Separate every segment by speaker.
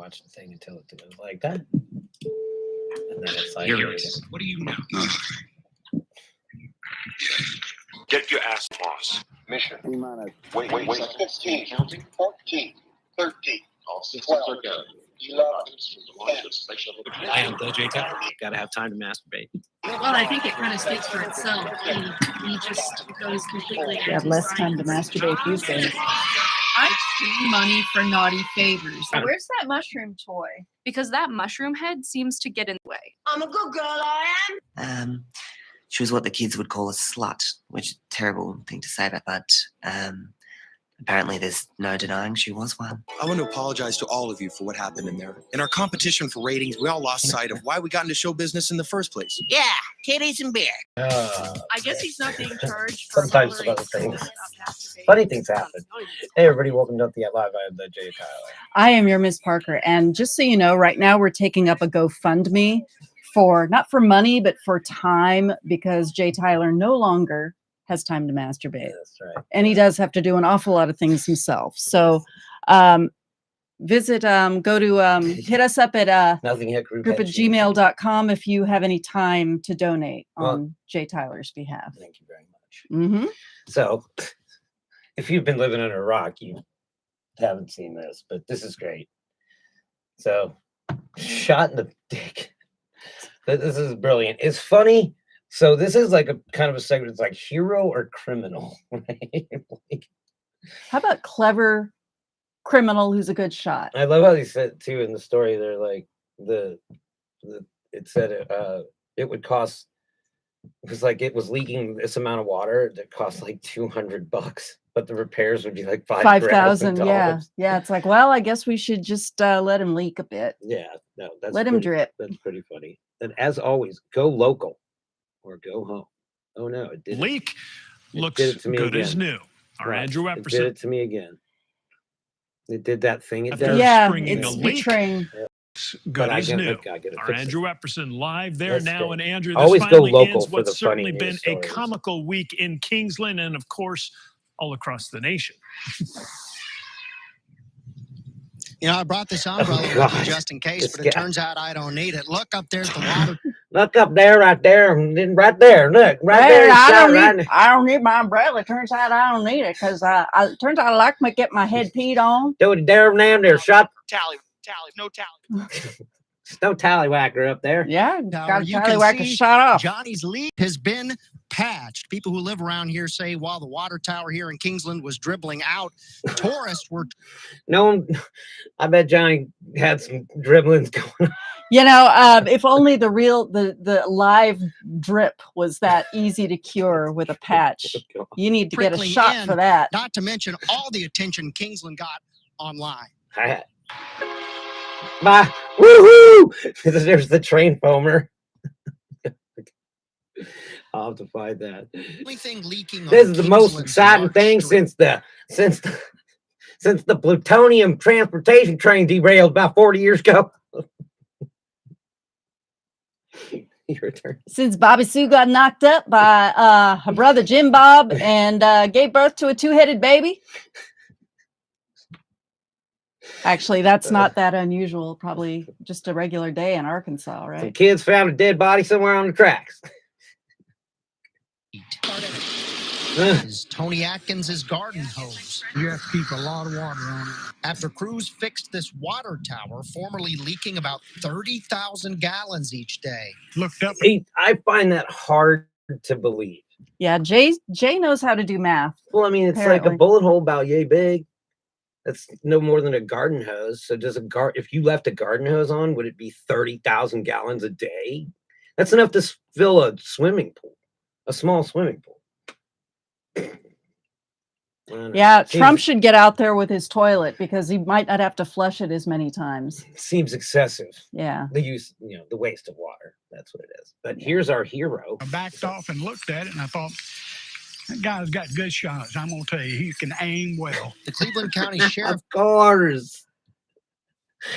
Speaker 1: watch the thing until it was like that. And then it's like,
Speaker 2: what do you know?
Speaker 3: Get your ass, boss.
Speaker 4: Mission.
Speaker 3: Wait.
Speaker 4: 15, 14, 13.
Speaker 3: All systems are go.
Speaker 4: 11,
Speaker 1: I am the J Tyler. Gotta have time to masturbate.
Speaker 5: Well, I think it kind of speaks for itself. He just goes completely.
Speaker 6: You have less time to masturbate these days.
Speaker 5: I pay money for naughty favors.
Speaker 7: Where's that mushroom toy?
Speaker 8: Because that mushroom head seems to get in the way.
Speaker 7: I'm a good girl, I am.
Speaker 9: She was what the kids would call a slut, which is a terrible thing to say, but apparently there's no denying she was one.
Speaker 10: I want to apologize to all of you for what happened in there. In our competition for ratings, we all lost sight of why we got into show business in the first place.
Speaker 9: Yeah, titties and beer.
Speaker 5: I guess he's not being charged for
Speaker 1: Sometimes some other things. Funny things happen. Hey, everybody, welcome to the Live. I am the J Tyler.
Speaker 6: I am your Miss Parker. And just so you know, right now we're taking up a GoFundMe for, not for money, but for time, because J Tyler no longer has time to masturbate.
Speaker 1: That's right.
Speaker 6: And he does have to do an awful lot of things himself. So visit, go to, hit us up at group@gmail.com if you have any time to donate on J Tyler's behalf.
Speaker 1: Thank you very much.
Speaker 6: Mm-hmm.
Speaker 1: So, if you've been living under a rock, you haven't seen this, but this is great. So, shot in the dick. This is brilliant. It's funny. So this is like a kind of a segment. It's like hero or criminal, right? Like,
Speaker 6: how about clever criminal who's a good shot?
Speaker 1: I love how they said too in the story. They're like it said it would cost. It was like it was leaking this amount of water that cost like $200, but the repairs would be like $5,000.
Speaker 6: Yeah. It's like, well, I guess we should just let him leak a bit.
Speaker 1: Yeah, no,
Speaker 6: let him drip.
Speaker 1: That's pretty funny. And as always, go local. Or go home. Oh no, it didn't.
Speaker 2: Leak looks
Speaker 1: did it to me
Speaker 2: good
Speaker 1: again.
Speaker 2: as new. Our Andrew Epperson.
Speaker 1: It did it to me again. It did that thing. It does.
Speaker 6: Yeah,
Speaker 2: springing
Speaker 6: it's
Speaker 2: a leak.
Speaker 6: betraying.
Speaker 2: Good as new. Our Andrew Epperson live there now. And Andrew, this
Speaker 1: always go
Speaker 2: finally
Speaker 1: local
Speaker 2: ends
Speaker 1: for
Speaker 2: what's
Speaker 1: the
Speaker 2: certainly
Speaker 1: funny
Speaker 2: been
Speaker 1: news
Speaker 2: a
Speaker 1: stories.
Speaker 2: comical week in Kingsland and, of course, all across the nation.
Speaker 11: You know, I brought this umbrella with you just in case, but it turns out I don't need it. Look up there's the water.
Speaker 1: Look up there, right there, right there. Look, right there.
Speaker 6: I don't need my umbrella. Turns out I don't need it because turns out I like to get my head peed on.
Speaker 1: Do it there, damn there, shot.
Speaker 11: No tally.
Speaker 1: No tallywhacker up there.
Speaker 6: Yeah, got a tallywhacker shot off.
Speaker 11: Johnny's leak has been patched. People who live around here say while the water tower here in Kingsland was dribbling out, tourists were.
Speaker 1: No, I bet Johnny had some dribblings going on.
Speaker 6: You know, if only the live drip was that easy to cure with a patch. You need to get a shot for that.
Speaker 11: Not to mention all the attention Kingsland got online.
Speaker 1: My woohoo! There's the train foamer. I'll have to find that.
Speaker 11: Anything leaking.
Speaker 1: This is the most exciting thing since the plutonium transportation train derailed about 40 years ago. Your turn.
Speaker 6: Since Bobby Sue got knocked up by her brother Jim Bob and gave birth to a two-headed baby. Actually, that's not that unusual. Probably just a regular day in Arkansas, right?
Speaker 1: Some kids found a dead body somewhere on the tracks.
Speaker 11: Is Tony Atkins' garden hose.
Speaker 12: You have to keep a lot of water on it.
Speaker 11: After crews fixed this water tower, formerly leaking about 30,000 gallons each day.
Speaker 12: Looked up.
Speaker 1: I find that hard to believe.
Speaker 6: Yeah, Jay knows how to do math.
Speaker 1: Well, I mean, it's like a bullet hole about yay big. That's no more than a garden hose. So does if you left a garden hose on, would it be 30,000 gallons a day? That's enough to fill a swimming pool, a small swimming pool.
Speaker 6: Yeah, Trump should get out there with his toilet because he might not have to flush it as many times.
Speaker 1: Seems excessive.
Speaker 6: Yeah.
Speaker 1: The use, the waste of water. That's what it is. But here's our hero.
Speaker 12: I backed off and looked at it and I thought, that guy's got good shots. I'm going to tell you, he can aim well.
Speaker 11: The Cleveland County Sheriff.
Speaker 1: Of course.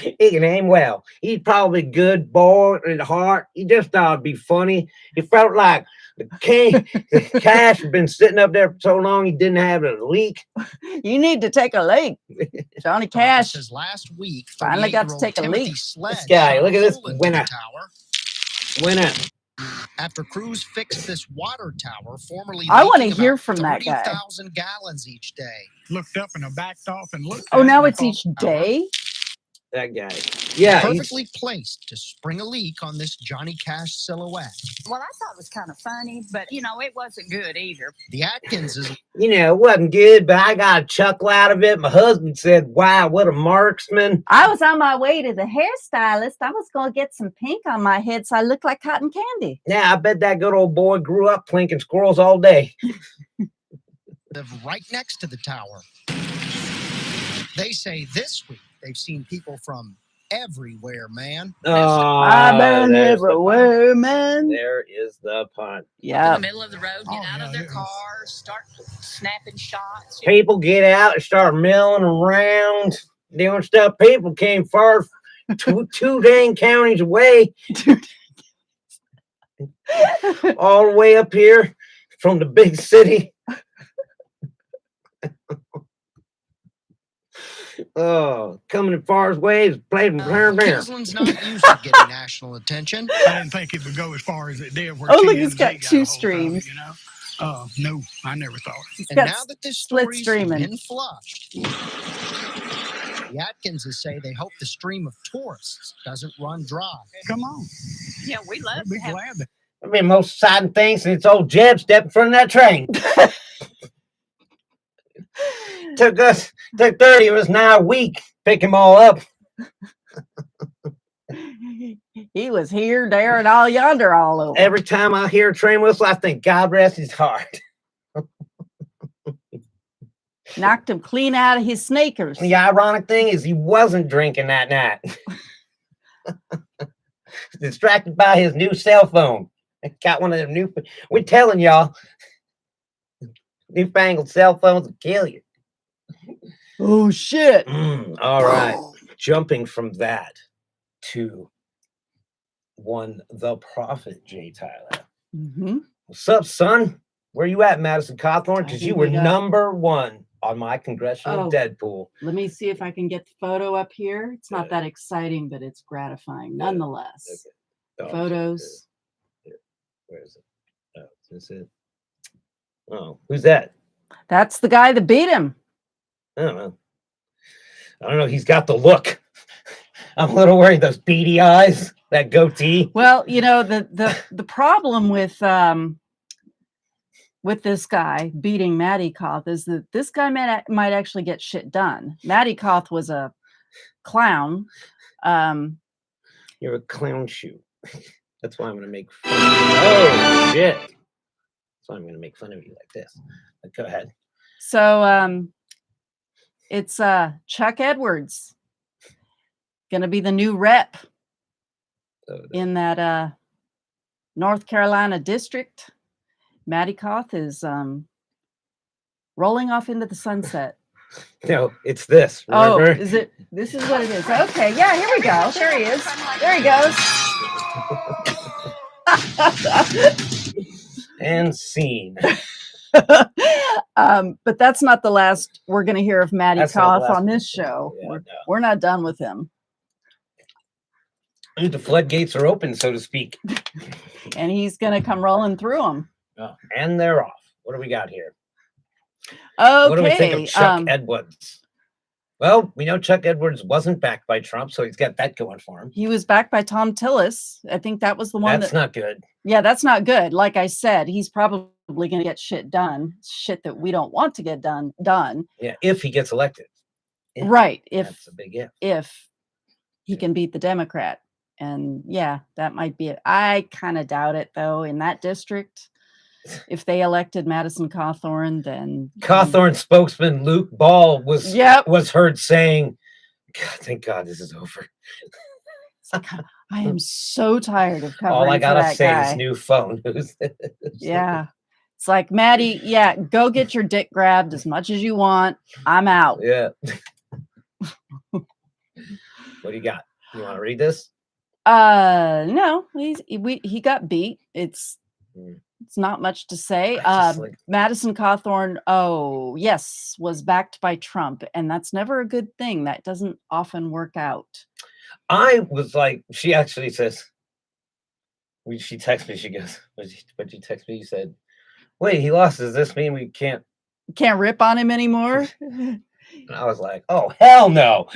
Speaker 1: He can aim well. He's probably a good boy at heart. He just thought it'd be funny. He felt like the cash had been sitting up there for so long he didn't have a leak.
Speaker 6: You need to take a leak. Johnny Cash
Speaker 11: Says last week
Speaker 6: finally got to take a leak.
Speaker 1: This guy, look at this winner. Winner.
Speaker 11: After crews fixed this water tower, formerly
Speaker 6: I want to
Speaker 11: leaking
Speaker 6: hear
Speaker 11: about
Speaker 6: from that guy.
Speaker 11: 30,000 gallons each day.
Speaker 12: Looked up and I backed off and looked.
Speaker 6: Oh,
Speaker 12: at it
Speaker 6: now
Speaker 12: and I
Speaker 6: it's
Speaker 12: thought,
Speaker 6: each day.
Speaker 1: That guy. Yeah.
Speaker 11: Perfectly placed to spring a leak on this Johnny Cash silhouette.
Speaker 7: Well, I thought it was kind of funny, but it wasn't good either.
Speaker 11: The Atkins is
Speaker 1: It wasn't good, but I got a chuckle out of it. My husband said, wow, what a marksman.
Speaker 6: I was on my way to the hairstylist. I was going to get some pink on my head so I looked like cotton candy.
Speaker 1: Yeah, I bet that good old boy grew up plinking squirrels all day.
Speaker 11: live right next to the tower. They say this week they've seen people from everywhere, man.
Speaker 6: I've been everywhere, man.
Speaker 1: There is the pun.
Speaker 6: Yeah.
Speaker 7: In the middle of the road, get out of their cars, start snapping shots.
Speaker 1: People get out and start milling around, doing stuff. People came far, two dang counties away, all the way up here from the big city. Oh, coming as far as ways, playing down there.
Speaker 11: Kingsland's not used to getting national attention.
Speaker 12: I didn't think it would go as far as it did.
Speaker 6: Oh, look, it's got two streams.
Speaker 12: No, I never thought.
Speaker 11: And now that this story's
Speaker 6: streaming.
Speaker 11: been flushed, the Atkinses say they hope the stream of tourists doesn't run dry.
Speaker 12: Come on.
Speaker 7: Yeah, we love
Speaker 12: Be
Speaker 7: to have
Speaker 12: glad that.
Speaker 1: I mean, most exciting thing since old Jeb stepped in front of that train. took 30 of us now a week to pick them all up.
Speaker 6: He was here, there, and all yonder, all over.
Speaker 1: Every time I hear a train whistle, I think God rest his heart.
Speaker 6: Knocked him clean out of his sneakers.
Speaker 1: The ironic thing is he wasn't drinking that night. Distracted by his new cell phone. Got one of them new. We're telling y'all, newfangled cell phones will kill you.
Speaker 6: Oh shit!
Speaker 1: All right, jumping from that to the Prophet, Jay Tyler.
Speaker 6: Mm-hmm.
Speaker 1: What's up, son? Where you at, Madison Cawthorn? Because you were number one on my Congressional Deadpool.
Speaker 6: Let me see if I can get the photo up here. It's not that exciting, but it's gratifying nonetheless.
Speaker 1: Okay.
Speaker 6: Photos.
Speaker 1: Where is it? Oh, is this it? Oh, who's that?
Speaker 6: That's the guy that beat him.
Speaker 1: I don't know. I don't know. He's got the look. I'm a little worried. Those beady eyes, that goatee.
Speaker 6: Well, the problem with this guy beating Maddie Cawth is that this guy might actually get shit done. Maddie Cawth was a clown.
Speaker 1: You're a clown shoe. That's why I'm going to make fun of you. Oh, shit. That's why I'm going to make fun of you like this. But go ahead.
Speaker 6: So it's Chuck Edwards. Going to be the new rep in that North Carolina district. Maddie Cawth is rolling off into the sunset.
Speaker 1: No, it's this. Remember?
Speaker 6: Oh, is it? This is what it is. Okay, yeah, here we go. There he is. There he goes.
Speaker 1: And scene.
Speaker 6: But that's not the last we're going to hear of Maddie Cawth on this show.
Speaker 1: Yeah,
Speaker 6: we're not done with him.
Speaker 1: The floodgates are open, so to speak.
Speaker 6: And he's going to come rolling through them.
Speaker 1: Oh, and they're off. What do we got here?
Speaker 6: Okay.
Speaker 1: What do we think of Chuck Edwards? Well, we know Chuck Edwards wasn't backed by Trump, so he's got that going for him.
Speaker 6: He was backed by Tom Tillis. I think that was the one.
Speaker 1: That's not good.
Speaker 6: Yeah, that's not good. Like I said, he's probably going to get shit done. Shit that we don't want to get done.
Speaker 1: Yeah, if he gets elected.
Speaker 6: Right.
Speaker 1: That's a big if.
Speaker 6: If he can beat the Democrat. And yeah, that might be it. I kind of doubt it, though, in that district. If they elected Madison Cawthorn, then
Speaker 1: Cawthorn spokesman Luke Ball was heard saying, God, thank God this is over.
Speaker 6: I am so tired of covering.
Speaker 1: All I gotta say
Speaker 6: guy.
Speaker 1: is new phone. Who's this?
Speaker 6: Yeah. It's like, Maddie, go get your dick grabbed as much as you want. I'm out.
Speaker 1: Yeah. What do you got? You want to read this?
Speaker 6: No, he got beat. It's not much to say. Madison Cawthorn, was backed by Trump, and that's never a good thing. That doesn't often work out.
Speaker 1: I was like, she actually says, she texted me, she goes, what'd you text me? You said, wait, he lost. Does this mean we can't
Speaker 6: rip on him anymore?
Speaker 1: And I was like, oh, hell no.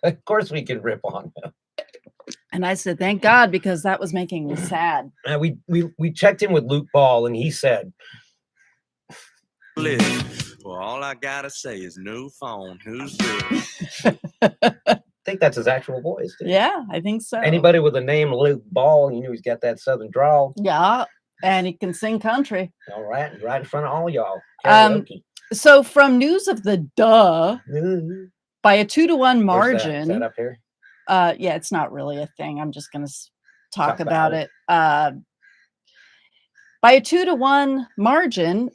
Speaker 1: Of course we can rip on him.
Speaker 6: And I said, thank God, because that was making me sad.
Speaker 1: And we checked in with Luke Ball, and he said,
Speaker 13: well, all I gotta say is new phone. Who's this?
Speaker 1: I think that's his actual voice.
Speaker 6: Yeah, I think so.
Speaker 1: Anybody with a name Luke Ball, you know he's got that southern drawl.
Speaker 6: Yeah, and he can sing country.
Speaker 1: All right, right in front of all y'all.
Speaker 6: So from News of the Duh, by a 2-to-1 margin.
Speaker 1: Is that up here?
Speaker 6: Yeah, it's not really a thing. I'm just going to talk about it. By a 2-to-1 margin,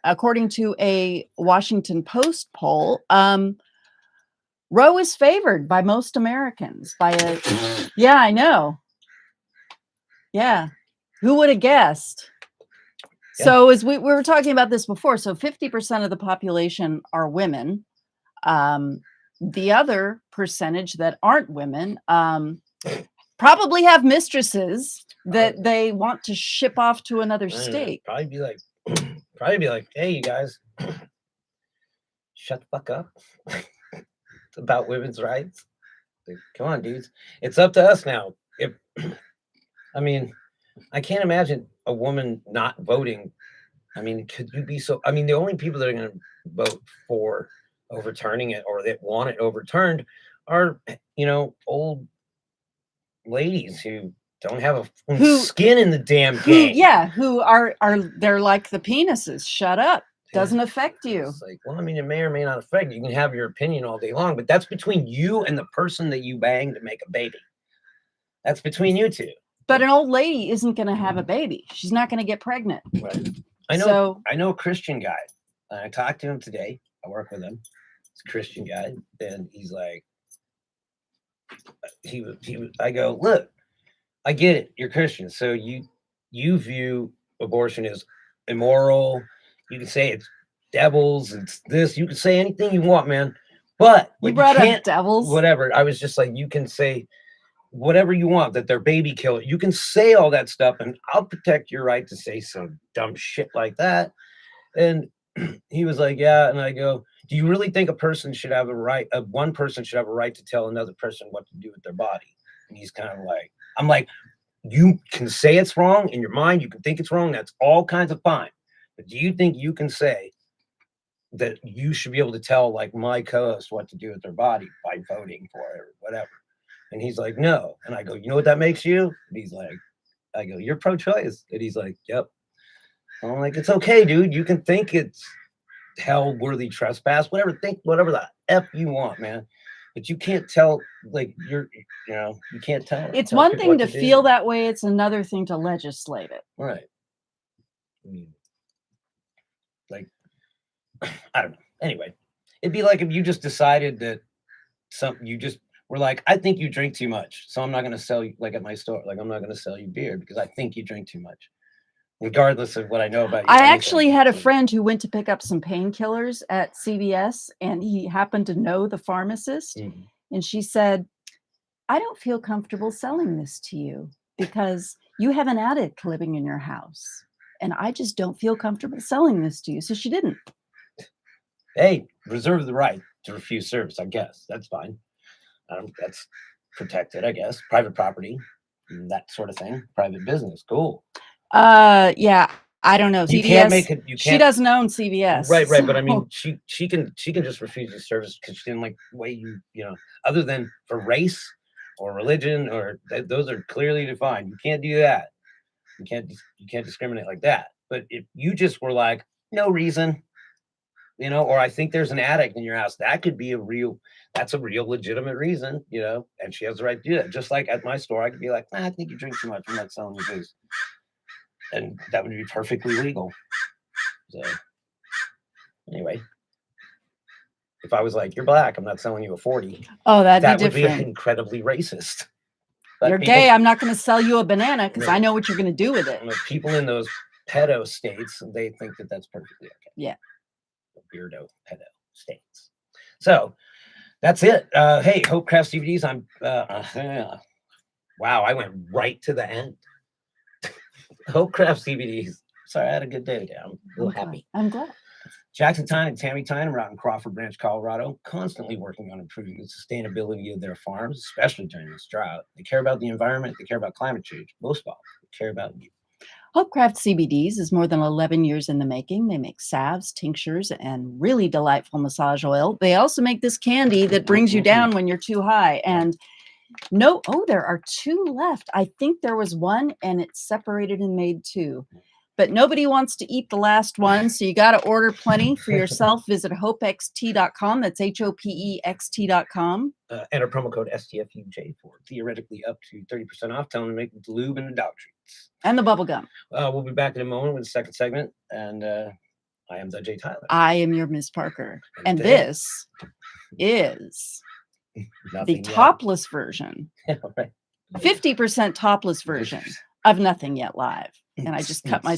Speaker 6: according to a Washington Post poll, Roe is favored by most Americans yeah, I know. Yeah. Who would have guessed? Yeah. So as we were talking about this before, so 50% of the population are women. The other percentage that aren't women probably have mistresses that they want to ship off to another state.
Speaker 1: Probably be like, hey, you guys, shut the fuck up. It's about women's rights. Like, come on, dudes. It's up to us now. I mean, I can't imagine a woman not voting. I mean, could you be so? I mean, the only people that are going to vote for overturning it or that want it overturned are, old ladies who don't have skin in the damn game.
Speaker 6: Who are they're like the penises. Shut up. Doesn't affect you.
Speaker 1: It's like, well, I mean, it may or may not affect you. You can have your opinion all day long, but that's between you and the person that you bang to make a baby. That's between you two.
Speaker 6: But an old lady isn't going to have a baby. She's not going to get pregnant.
Speaker 1: Right. I know a Christian guy. I talked to him today. I work with him. He's a Christian guy. And he's like, I go, look, I get it. You're Christian. So you view abortion as immoral. You can say it's devils. It's this. You can say anything you want, man. But
Speaker 6: you brought up devils.
Speaker 1: Whatever. I was just like, you can say whatever you want, that they're baby killer. You can say all that stuff, and I'll protect your right to say some dumb shit like that. And he was like, yeah. And I go, do you really think one person should have a right to tell another person what to do with their body? And he's kind of like, I'm like, you can say it's wrong in your mind. You can think it's wrong. That's all kinds of fine. But do you think you can say that you should be able to tell like my co-host what to do with their body by voting for it or whatever? And he's like, no. And I go, you know what that makes you? And he's like, I go, you're pro-choice. And he's like, yep. And I'm like, it's okay, dude. You can think it's hell-worthy trespass, whatever the F you want, man. But you can't tell, like, you can't tell.
Speaker 6: It's one thing to feel that way. It's another thing to legislate it.
Speaker 1: Right. I mean, like, I don't know. Anyway, it'd be like if you just decided that we're like, I think you drink too much, so I'm not going to sell you, like at my store, like I'm not going to sell you beer because I think you drink too much, regardless of what I know about you.
Speaker 6: I actually had a friend who went to pick up some painkillers at CVS, and he happened to know the pharmacist, and she said, I don't feel comfortable selling this to you because you have an addict living in your house, and I just don't feel comfortable selling this to you. So she didn't.
Speaker 1: Hey, reserve the right to refuse service, I guess. That's fine. That's protected, I guess. Private property, that sort of thing. Private business, cool.
Speaker 6: Yeah, I don't know.
Speaker 1: You
Speaker 6: CVS,
Speaker 1: can't make it.
Speaker 6: She doesn't own CVS,
Speaker 1: right. But I mean, she can just refuse the service because she didn't like the way other than for race or religion or those are clearly defined. You can't do that. You can't discriminate like that. But if you just were like no reason, or I think there's an addict in your house, that could be that's a real legitimate reason, and she has the right to do that. Just like at my store, I could be like, I think you drink too much. I'm not selling you booze. And that would be perfectly legal. So anyway, If I was like, you're black, I'm not selling you a 40.
Speaker 6: Oh, that'd
Speaker 1: That
Speaker 6: be
Speaker 1: would be
Speaker 6: different.
Speaker 1: incredibly racist. But
Speaker 6: You're
Speaker 1: people-
Speaker 6: gay. I'm not going to sell you a banana because I know what you're going to do with it.
Speaker 1: People in those pedo states, they think that that's perfectly okay.
Speaker 6: Yeah.
Speaker 1: Weirdo pedo states. So that's it. Hey, Hope Crafts DVDs. Wow, I went right to the end. Hope Crafts DVDs. Sorry, I had a good day today. I'm a little happy.
Speaker 6: I'm glad.
Speaker 1: Jackson Tyne and Tammy Tyne are out in Crawford Branch, Colorado, constantly working on improving the sustainability of their farms, especially during this drought. They care about the environment. They care about climate change. Most of all, they care about you.
Speaker 6: Hopecraft CBDs is more than 11 years in the making. They make salves, tinctures, and really delightful massage oil. They also make this candy that brings you down when you're too high. And there are 2 left. I think there was one and it's separated and made 2. But nobody wants to eat the last one, so you got to order plenty for yourself. Visit hopext.com. That's HOPEXT.com.
Speaker 1: Enter promo code STFUJ for theoretically up to 30% off. Tell them to make the lube and the dog treats.
Speaker 6: And the bubble gum.
Speaker 1: We'll be back in a moment with the second segment. And I am the Jay Tyler.
Speaker 6: I am your Miss Parker. And this is the topless version.
Speaker 1: Right.
Speaker 6: 50% topless version of Nothing Yet Live. And I just cut my